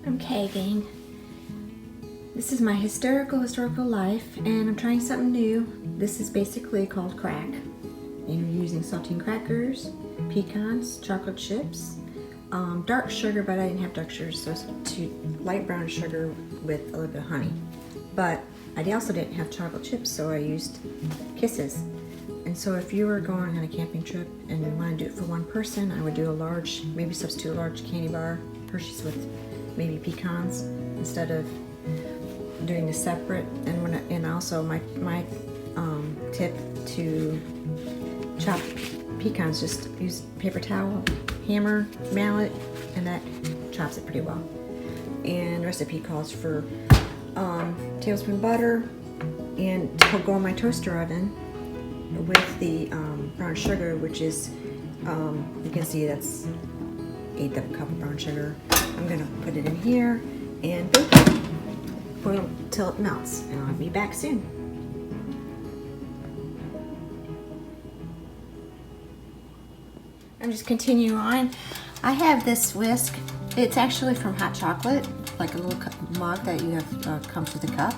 Okay, gang. This is my historical life, and I'm trying something new. This is basically called crack. And you're using saltine crackers, pecans, chocolate chips, dark sugar, but I didn't have dark sugar, so it's light brown sugar with a little bit of honey. But I also didn't have chocolate chips, so I used Kisses. And so if you were going on a camping trip and you want to do it for one person, I would do a large, maybe substitute a large candy bar, Hershey's with maybe pecans, instead of doing the separate. And also my tip to chop pecans, just use paper towel, hammer, mallet, and that chops it pretty well. And the recipe calls for tablespoon butter, and to go in my toaster oven with the brown sugar, which is you can see that's 1/8 of a cup of brown sugar. I'm gonna put it in here and bake it, boil till it melts, and I'll be back soon. I'm just continuing on. I have this whisk. It's actually from hot chocolate, like a little mug that you have comes with a cup.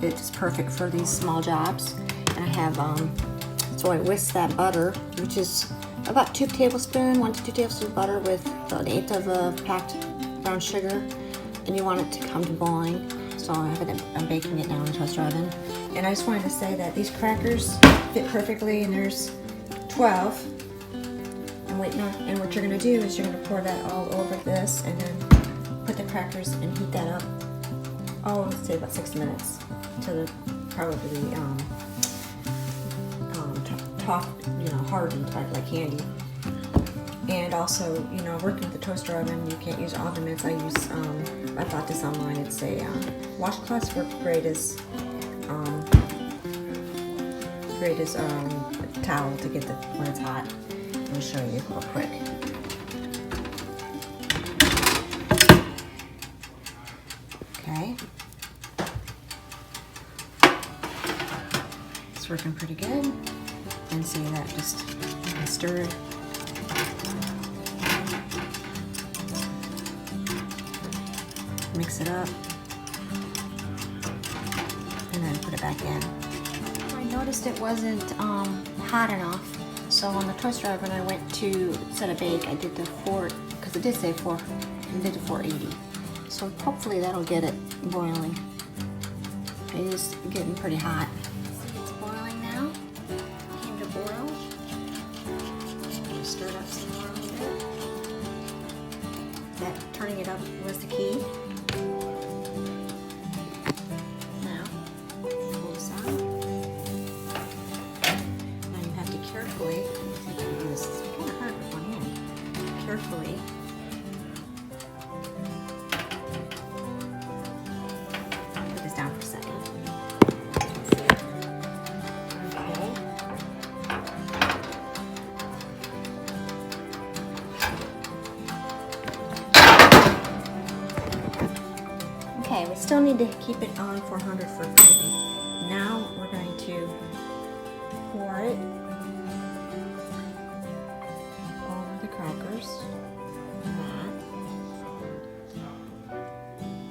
It's perfect for these small jobs. And I have so I whisk that butter, which is about 1 to 2 tablespoons butter with about 1/8 of a packed brown sugar, and you want it to come to boiling. So I'm baking it now in the toaster oven. And I just wanted to say that these crackers fit perfectly, and there's 12. And what you're gonna do is you're gonna pour that all over this, and then put the crackers and heat that up. Oh, let's say about 6 minutes to the probably hardened like candy. And also, working with the toaster oven, you can't use oven mitts. I bought this online. It's a washcloths work great as a towel to get when it's hot. Let me show you real quick. Okay. It's working pretty good. And see that just stir it. Mix it up. And then put it back in. I noticed it wasn't hot enough. So on the toaster oven, I went to set a bake. I did the 4, because it did say 4, I did the 480. So hopefully that'll get it boiling. It is getting pretty hot. It's boiling now. Came to boil. Stir it up some more a little bit. That turning it up was the key. Now, pull this out. Now you have to carefully, this is kind of hard with one hand, carefully put this down for a second. Okay, we still need to keep it on 400 for cooking. Now we're going to pour it over the crackers, that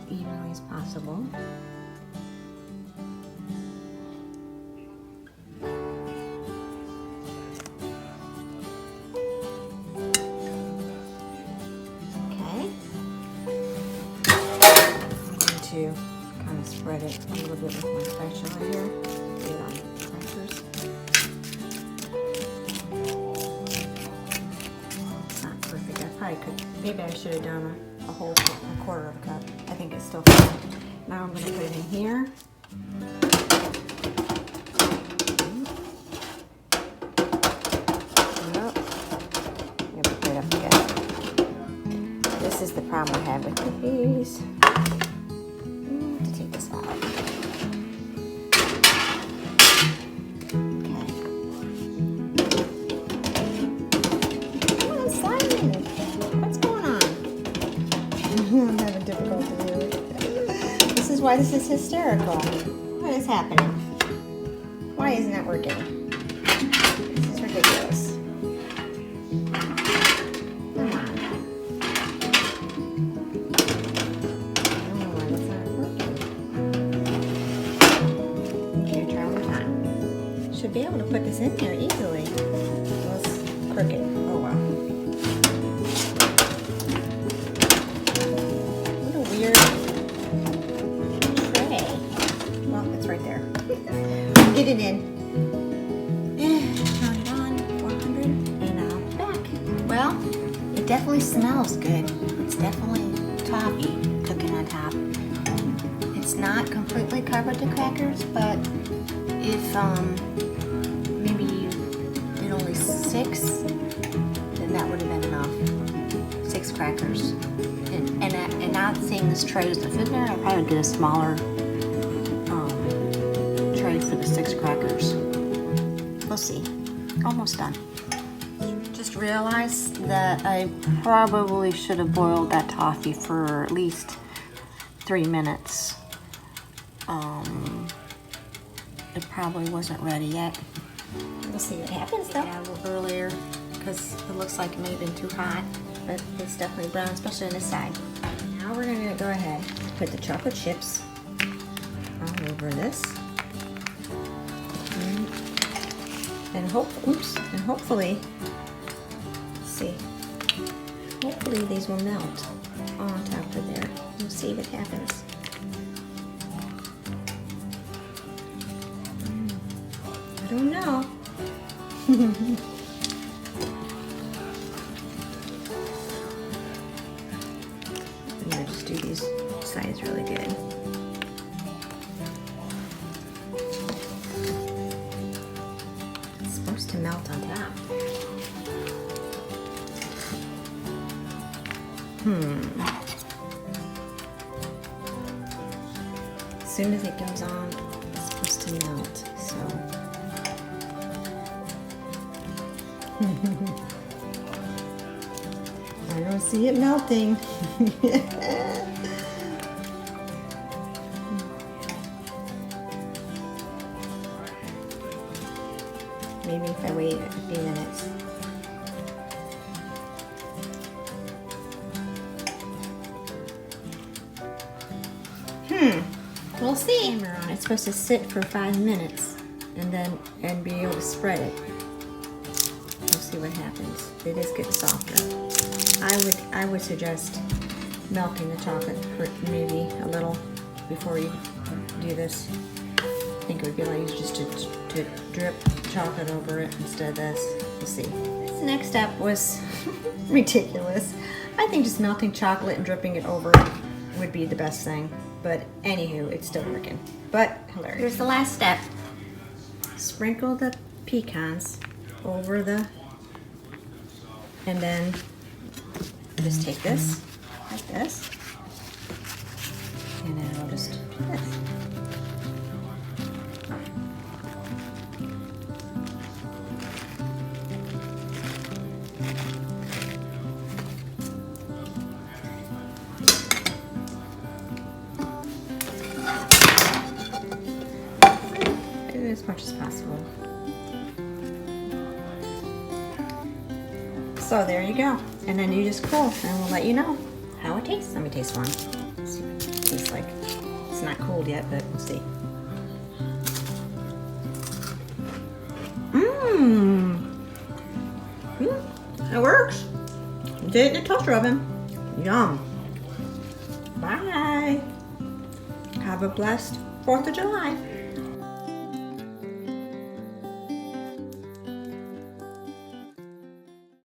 evenly as possible. To kind of spread it a little bit with my spatula here. Get it on the crackers. It's not perfect. I probably could. Maybe I should have done a whole 1/4 of a cup. I think it's still fine. Now I'm going to put it in here. Yep. Put it up together. This is the problem I have with these. I'm having difficulty with it. This is why this is hysterical. What is happening? Why isn't that working? This is ridiculous. Come on. there easily. It was crooked. Oh wow. What a weird tray. Well, it's right there. Get it in. Turn it on, 400, and I'm back. Well, it definitely smells good. It's definitely toffee cooking on top. It's not completely covered the crackers, but if maybe you did only 6, then that would have been enough. 6 crackers. And not seeing this tray as the food there, I'd probably get a smaller tray for the 6 crackers. We'll see. Almost done. Just realized that I probably should have boiled that toffee for at least 3 minutes. It probably wasn't ready yet. We'll see what happens though. Yeah, a little earlier because it looks like it may have been too hot, but it's definitely brown, especially on this side. Now we're gonna go ahead and put the chocolate chips all over this. And hopefully, let's see, hopefully these will melt on top of there. We'll see what happens. I don't know. I'm gonna just do these sides really good. It's supposed to melt on top. As soon as it goes on, it's supposed to melt, so. I don't see it melting. Maybe if I wait a few minutes. We'll see. It's supposed to sit for 5 minutes and be able to spread it. We'll see what happens. It is getting softer. I would suggest melting the chocolate for maybe a little before you do this. I think it would be a lot easier just to drip chocolate over it instead of this. We'll see. This next step was ridiculous. I think just melting chocolate and dripping it over it would be the best thing. But anywho, it's still working. But hilarious. Here's the last step. Sprinkle the pecans over the, and then just take this, like this, and then I'll just do this. As much as possible. So there you go. And then you just cool and we'll let you know how it tastes. Let me taste one. Let's see what it tastes like. It's not cooled yet, but we'll see. It works. Did it in the toaster oven. Yum. Bye. Have a blessed 4th of July.